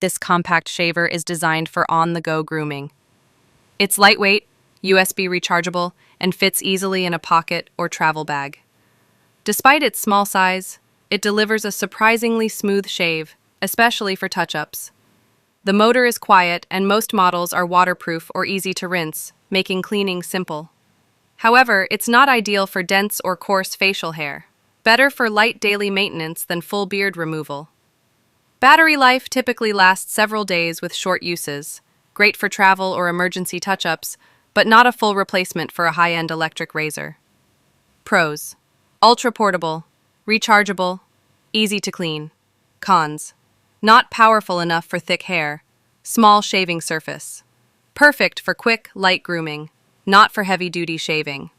This compact shaver is designed for on-the-go grooming. It's lightweight, USB rechargeable, and fits easily in a pocket or travel bag. Despite its small size, it delivers a surprisingly smooth shave, especially for touch-ups. The motor is quiet, and most models are waterproof or easy to rinse, making cleaning simple. However, it's not ideal for dense or coarse facial hair. Better for light daily maintenance than full beard removal. Battery life typically lasts several days with short uses, great for travel or emergency touch-ups, but not a full replacement for a high-end electric razor. Pros: ultra portable, rechargeable, easy to clean. Cons: not powerful enough for thick hair, small shaving surface. Perfect for quick, light grooming, not for heavy-duty shaving.